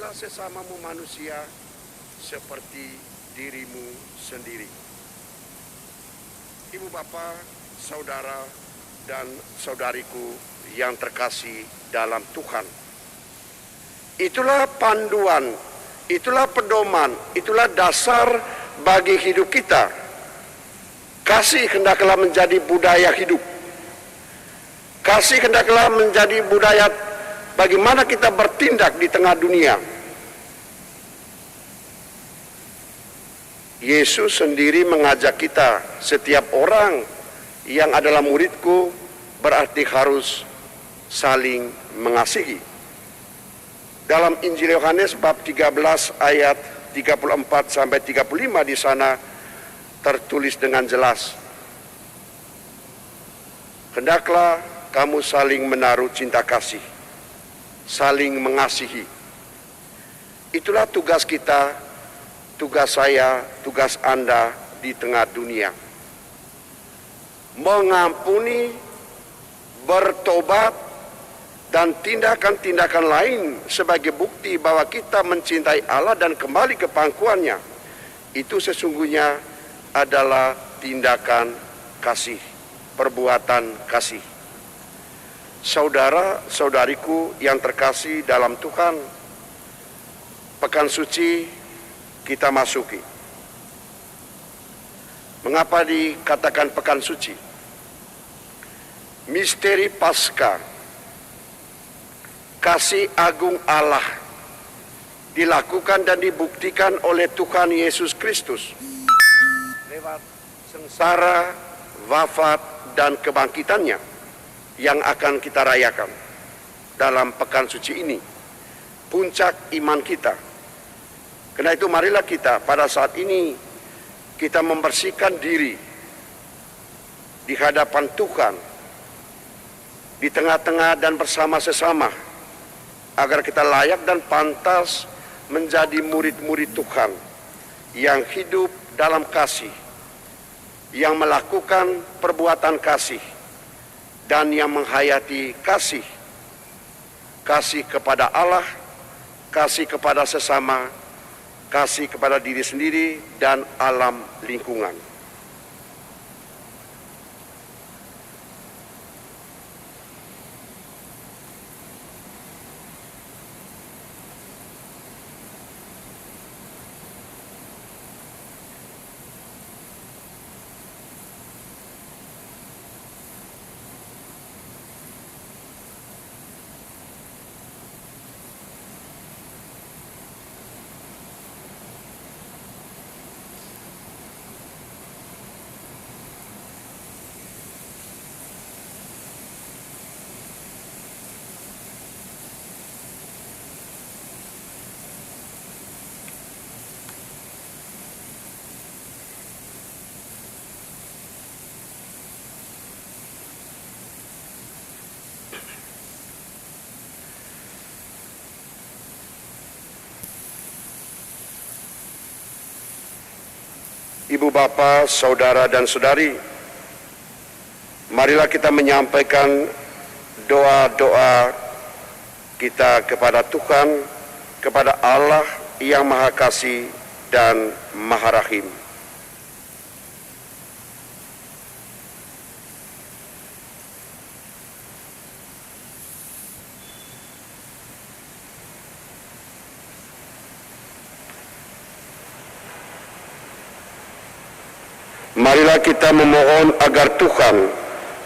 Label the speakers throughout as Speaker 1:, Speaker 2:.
Speaker 1: kasihilah sesamamu manusia seperti dirimu sendiri. Ibu Bapa, saudara dan saudariku yang terkasih dalam Tuhan, itulah panduan, itulah pedoman, itulah dasar bagi hidup kita. Kasih hendaklah menjadi budaya hidup. Kasih hendaklah menjadi budaya bagaimana kita bertindak di tengah dunia. Yesus sendiri mengajak kita, setiap orang yang adalah muridku berarti harus saling mengasihi. Dalam Injil Yohanes bab 13 ayat 34 sampai 35 di sana tertulis dengan jelas, hendaklah kamu saling menaruh cinta kasih, saling mengasihi. Itulah tugas kita, tugas saya, tugas Anda di tengah dunia. Mengampuni, bertobat, dan tindakan-tindakan lain sebagai bukti bahwa kita mencintai Allah dan kembali ke pangkuannya. Itu sesungguhnya adalah tindakan kasih, perbuatan kasih. Saudara-saudariku yang terkasih dalam Tuhan, pekan suci kita masuki. Mengapa dikatakan pekan suci? Misteri Paskah, kasih agung Allah dilakukan dan dibuktikan oleh Tuhan Yesus Kristus lewat sengsara, wafat, dan kebangkitannya yang akan kita rayakan dalam pekan suci ini, puncak iman kita. Karena itu marilah kita pada saat ini kita membersihkan diri di hadapan Tuhan, di tengah-tengah dan bersama sesama, agar kita layak dan pantas menjadi murid-murid Tuhan yang hidup dalam kasih, yang melakukan perbuatan kasih, dan yang menghayati kasih. Kasih kepada Allah, kasih kepada sesama, kasih kepada diri sendiri dan alam lingkungan. Ibu Bapa, saudara dan saudari, marilah kita menyampaikan doa-doa kita kepada Tuhan, kepada Allah yang Maha Kasih dan Maha Rahim. Marilah kita memohon agar Tuhan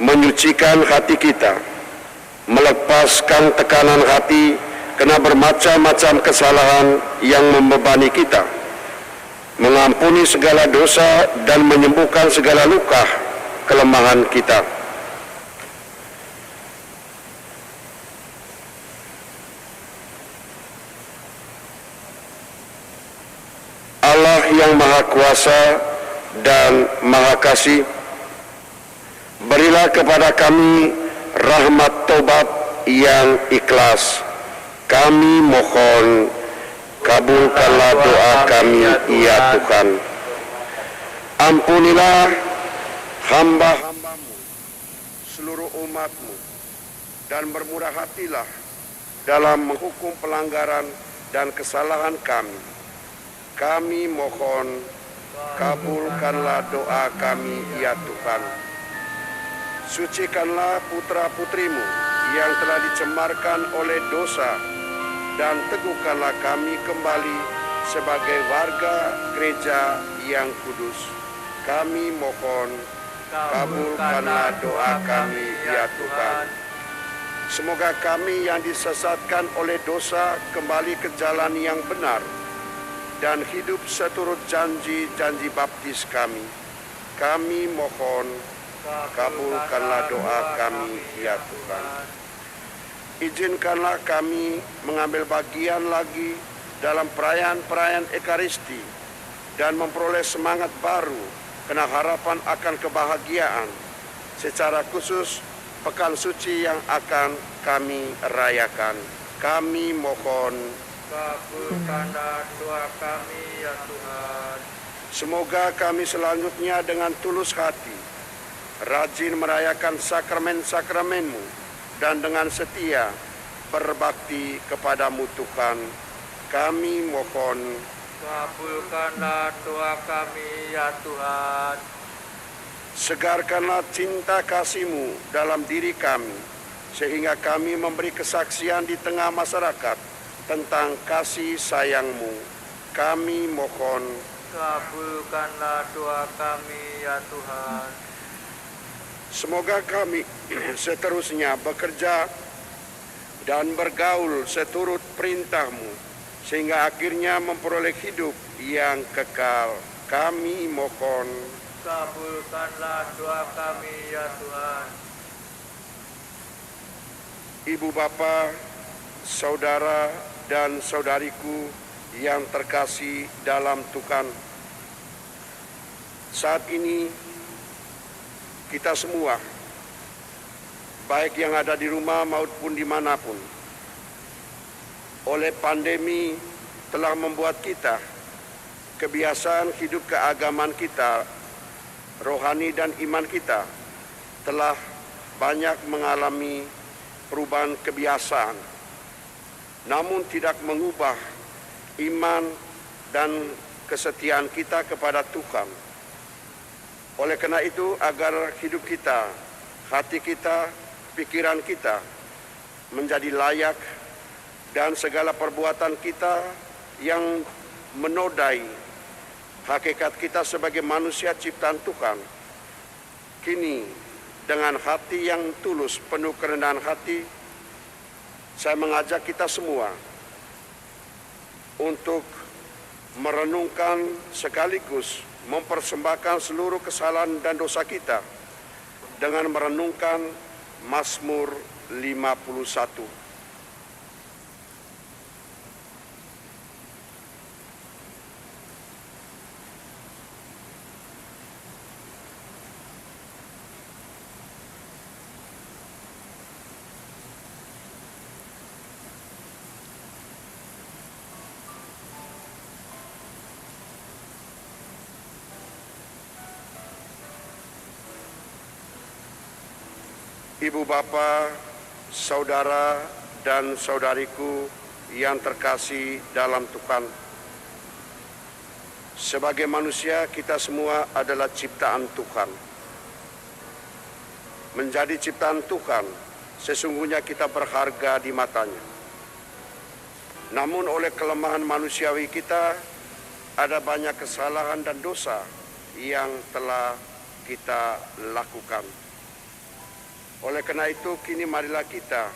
Speaker 1: menyucikan hati kita, melepaskan tekanan hati kena bermacam-macam kesalahan yang membebani kita, mengampuni segala dosa dan menyembuhkan segala luka kelemahan kita. Allah yang Maha Kuasa dan Maha Kasih, berilah kepada kami rahmat tobat yang ikhlas. Kami mohon, kabulkanlah doa kami, ya Tuhan. Ampunilah hamba-hambamu, seluruh umatmu, dan bermurah hatilah dalam menghukum pelanggaran dan kesalahan kami. Kami mohon, kabulkanlah doa kami ya Tuhan. Sucikanlah putra-putrimu yang telah dicemarkan oleh dosa, dan teguhkanlah kami kembali sebagai warga gereja yang kudus. Kami mohon, kabulkanlah doa kami ya Tuhan. Semoga kami yang disesatkan oleh dosa kembali ke jalan yang benar dan hidup seturut janji-janji baptis kami. Kami mohon, kabulkanlah doa kami ya Tuhan. Izinkanlah kami mengambil bagian lagi dalam perayaan-perayaan Ekaristi dan memperoleh semangat baru karena harapan akan kebahagiaan, secara khusus Pekan Suci yang akan kami rayakan. Kami mohon,
Speaker 2: kabulkanlah doa kami ya Tuhan.
Speaker 1: semoga kami selanjutnya dengan tulus hati, rajin merayakan sakramen-sakramenmu, dan dengan setia berbakti kepadamu Tuhan. Kami mohon,
Speaker 2: Kabulkanlah doa kami ya Tuhan.
Speaker 1: segarkanlah cinta kasih-Mu dalam diri kami, sehingga kami memberi kesaksian di tengah masyarakat tentang kasih sayang-Mu. Kami mohon,
Speaker 2: Kabulkanlah doa kami ya Tuhan.
Speaker 1: semoga kami seterusnya bekerja dan bergaul seturut perintah-Mu, sehingga akhirnya memperoleh hidup yang kekal. Kami mohon,
Speaker 2: Kabulkanlah doa kami ya Tuhan.
Speaker 1: Ibu bapa, saudara dan saudariku yang terkasih dalam Tuhan, saat ini kita semua, baik yang ada di rumah maupun dimanapun, oleh pandemi telah membuat kita, kebiasaan hidup keagamaan kita, rohani dan iman kita telah banyak mengalami perubahan kebiasaan, namun tidak mengubah iman dan kesetiaan kita kepada Tuhan. Oleh karena itu, agar hidup kita, hati kita, pikiran kita menjadi layak dan segala perbuatan kita yang menodai hakikat kita sebagai manusia ciptaan Tuhan, kini dengan hati yang tulus, penuh kerendahan hati, saya mengajak kita semua untuk merenungkan sekaligus mempersembahkan seluruh kesalahan dan dosa kita dengan merenungkan Mazmur 51. Ibu bapa, saudara dan saudariku yang terkasih dalam Tuhan, sebagai manusia kita semua adalah ciptaan Tuhan. Menjadi ciptaan Tuhan, sesungguhnya kita berharga di matanya. Namun oleh kelemahan manusiawi kita, ada banyak kesalahan dan dosa yang telah kita lakukan. Oleh karena itu, kini marilah kita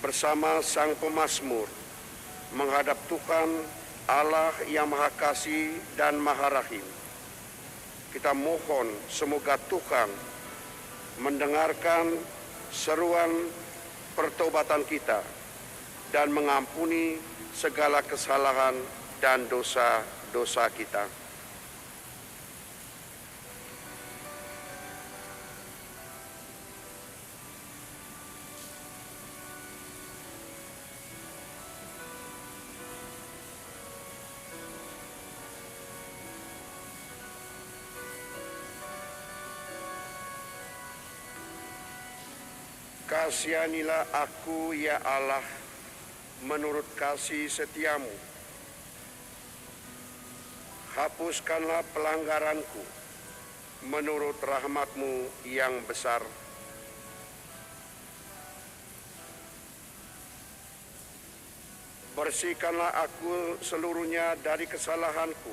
Speaker 1: bersama Sang Pemazmur menghadap Tuhan Allah yang Maha Kasih dan Maha Rahim. Kita mohon semoga Tuhan mendengarkan seruan pertobatan kita dan mengampuni segala kesalahan dan dosa-dosa kita. Kasihanilah aku ya Allah, menurut kasih setiamu. Hapuskanlah pelanggaranku menurut rahmat-Mu yang besar. Bersihkanlah aku seluruhnya dari kesalahanku,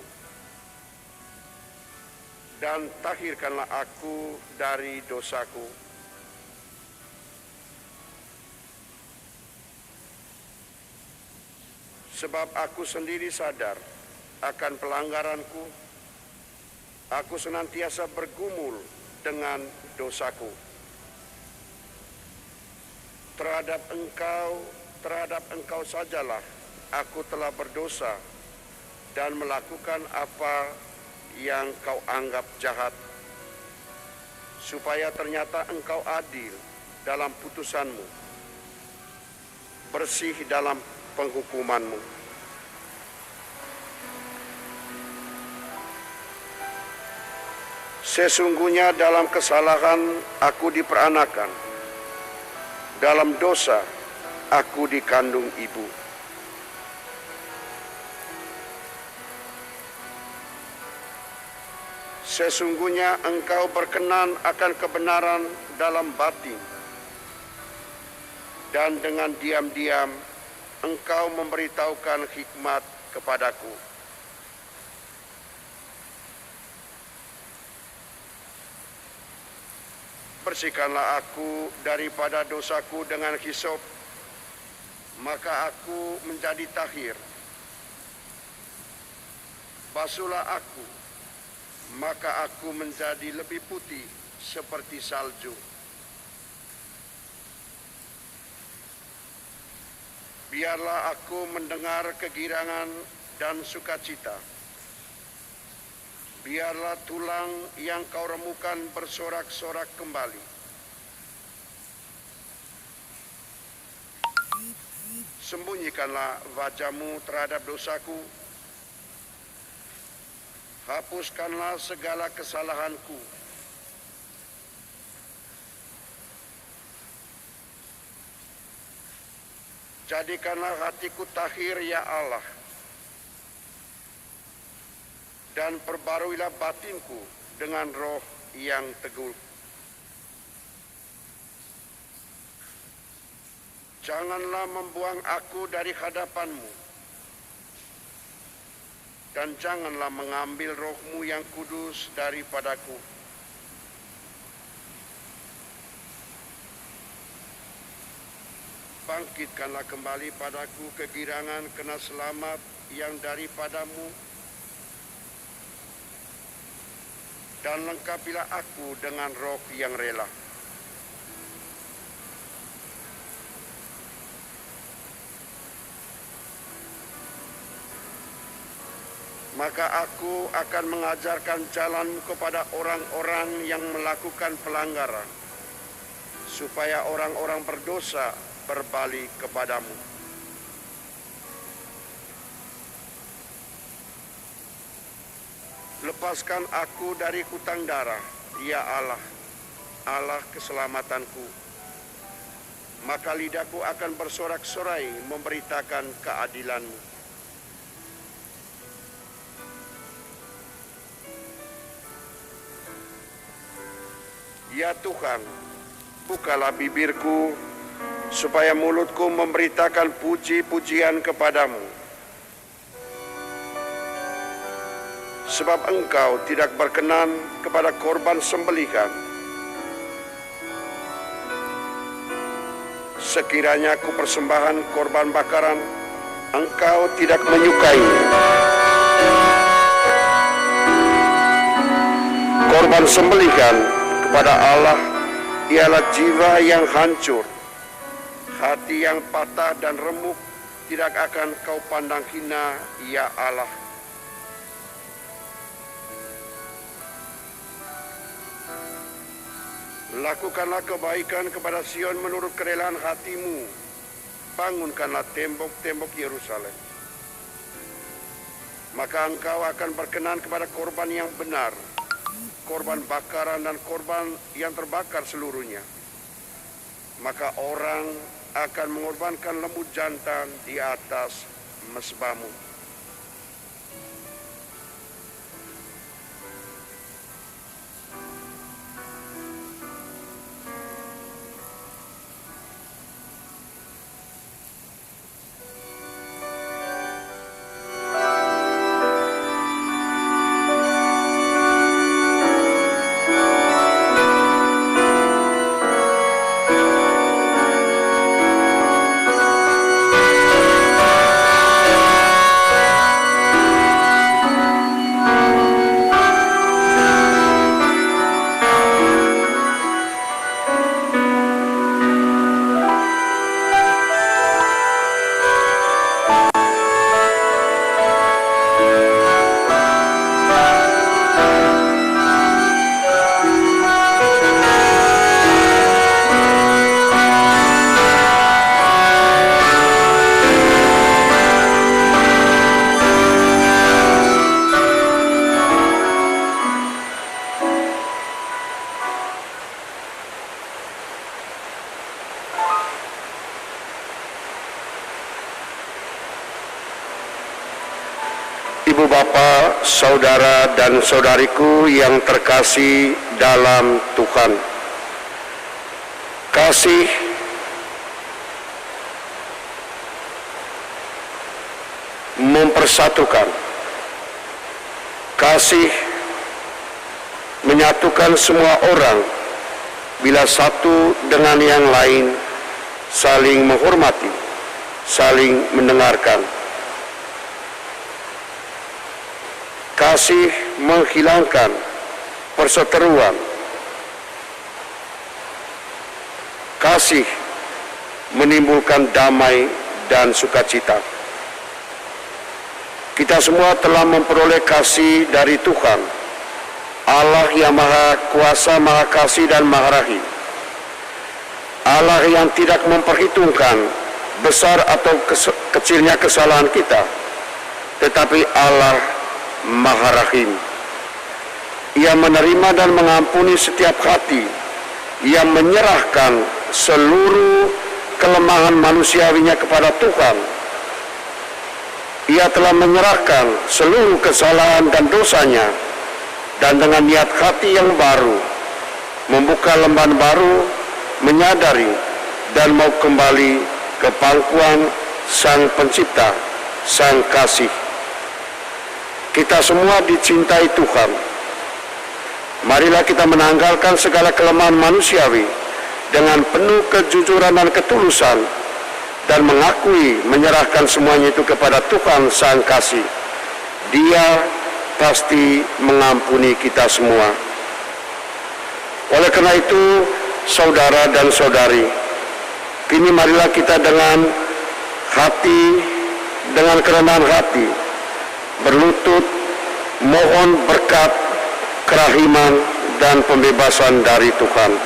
Speaker 1: dan tahirkanlah aku dari dosaku. Sebab aku sendiri sadar akan pelanggaranku, aku senantiasa bergumul dengan dosaku. Terhadap engkau sajalah aku telah berdosa dan melakukan apa yang kau anggap jahat, supaya ternyata engkau adil dalam putusanmu, bersih dalam penghukumanmu. Sesungguhnya dalam kesalahan aku diperanakan, dalam dosa aku dikandung ibu. Sesungguhnya engkau berkenan akan kebenaran dalam batin, dan dengan diam-diam engkau memberitahukan hikmat kepadaku. Bersihkanlah aku daripada dosaku dengan hisop, maka aku menjadi tahir. Basuhlah aku, maka aku menjadi lebih putih seperti salju. Biarlah aku mendengar kegirangan dan sukacita. Biarlah tulang yang kau remukan bersorak-sorak kembali. Sembunyikanlah wajah-Mu terhadap dosaku. Hapuskanlah segala kesalahanku. Jadikanlah hatiku tahir, ya Allah, dan perbaruilah batinku dengan roh yang teguh. Janganlah membuang aku dari hadapan-Mu, dan janganlah mengambil roh-Mu yang kudus daripadaku. Bangkitkanlah kembali padaku kegirangan kena selamat yang daripada-Mu, dan lengkapilah aku dengan roh yang rela. Maka aku akan mengajarkan jalan kepada orang-orang yang melakukan pelanggaran, supaya orang-orang berdosa berbalik kepadamu. Lepaskan aku dari hutang darah, ya Allah, Allah keselamatanku. Maka lidahku akan bersorak-sorai memberitakan keadilan-Mu. Ya Tuhan, bukalah bibirku, supaya mulutku memberitakan puji-pujian kepadamu. Sebab Engkau tidak berkenan kepada korban sembelihan. Sekiranya ku persembahan korban bakaran, Engkau tidak menyukai. Korban sembelihan kepada Allah ialah jiwa yang hancur, hati yang patah dan remuk tidak akan Kau pandang hina, ya Allah. Lakukanlah kebaikan kepada Sion menurut kerelaan hati-Mu. Bangunkanlah tembok-tembok Yerusalem. Maka Engkau akan berkenan kepada korban yang benar, korban bakaran dan korban yang terbakar seluruhnya. Maka orang akan mengorbankan lembu jantan di atas mezbahmu. Ibu bapa, saudara dan saudariku yang terkasih dalam Tuhan. Kasih mempersatukan. Kasih menyatukan semua orang bila satu dengan yang lain saling menghormati, saling mendengarkan. Kasih menghilangkan perseteruan. Kasih menimbulkan damai dan sukacita. Kita semua telah memperoleh kasih dari Tuhan, Allah yang Maha Kuasa, Maha Kasih dan Maha Rahim. Allah yang tidak memperhitungkan besar atau kecilnya kesalahan kita, tetapi Allah Maha Rahim. Ia menerima dan mengampuni setiap hati yang menyerahkan seluruh kelemahan manusiawinya kepada Tuhan. Ia telah menyerahkan seluruh kesalahan dan dosanya, dan dengan niat hati yang baru, membuka lembaran baru, menyadari dan mau kembali ke pangkuan Sang Pencipta, Sang Kasih. Kita semua dicintai Tuhan. Marilah kita menanggalkan segala kelemahan manusiawi dengan penuh kejujuran dan ketulusan, dan mengakui menyerahkan semuanya itu kepada Tuhan Sang Kasih. Dia pasti mengampuni kita semua. Oleh karena itu, saudara dan saudari, kini marilah kita dengan kerendahan hati, berlutut mohon berkat, kerahiman dan pembebasan dari Tuhan.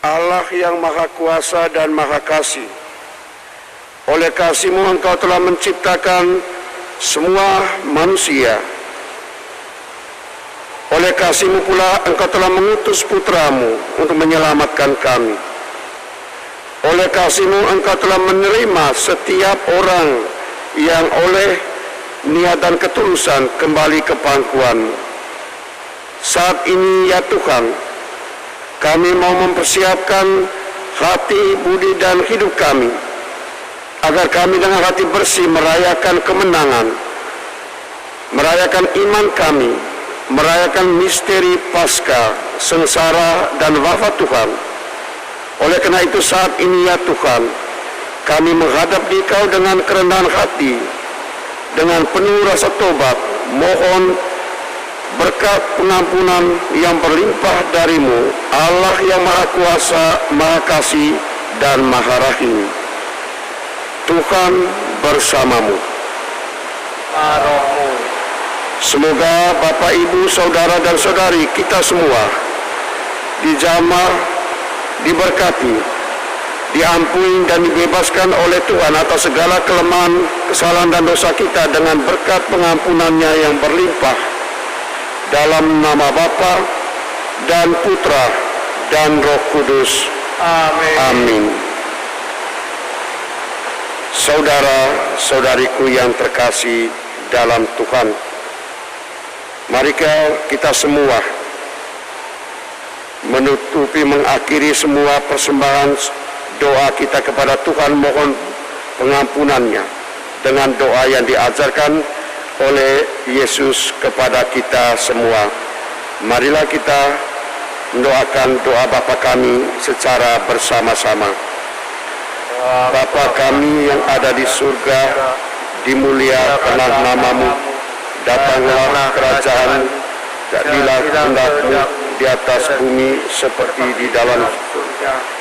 Speaker 1: Allah yang Maha Kuasa dan Maha Kasih, oleh kasih-Mu Engkau telah menciptakan semua manusia. Oleh kasih-Mu pula Engkau telah mengutus Putra-Mu untuk menyelamatkan kami. Oleh kasih-Mu Engkau telah menerima setiap orang yang oleh niat dan ketulusan kembali ke pangkuan. Saat ini ya Tuhan, kami mau mempersiapkan hati, budi, dan hidup kami, agar kami dengan hati bersih merayakan kemenangan, merayakan iman kami, merayakan misteri Paskah, sengsara, dan wafat Tuhan. Oleh karena itu saat ini ya Tuhan, kami menghadap Dikau dengan kerendahan hati, dengan penuh rasa tobat, mohon berkat pengampunan yang berlimpah dari-Mu, Allah yang Maha Kuasa, Maha Kasih, dan Maha Rahim. Tuhan bersama-Mu.
Speaker 2: Roh-Mu.
Speaker 1: Semoga Bapak, Ibu, Saudara, dan Saudari kita semua dijamah, diberkati, diampuni dan dibebaskan oleh Tuhan atas segala kelemahan, kesalahan dan dosa kita dengan berkat pengampunannya yang berlimpah, dalam nama Bapa dan Putra dan Roh Kudus.
Speaker 2: Amin.
Speaker 1: Amin. Saudara-saudariku yang terkasih dalam Tuhan, mari kita semua mengakhiri semua persembahan doa kita kepada Tuhan, mohon pengampunannya dengan doa yang diajarkan oleh Yesus kepada kita semua. Marilah kita mendoakan doa Bapa kami secara bersama-sama. Bapa kami yang ada di surga, dimuliakanlah namamu, datanglah kerajaan, jadilah kehendak-Mu di atas bumi seperti di dalam surga.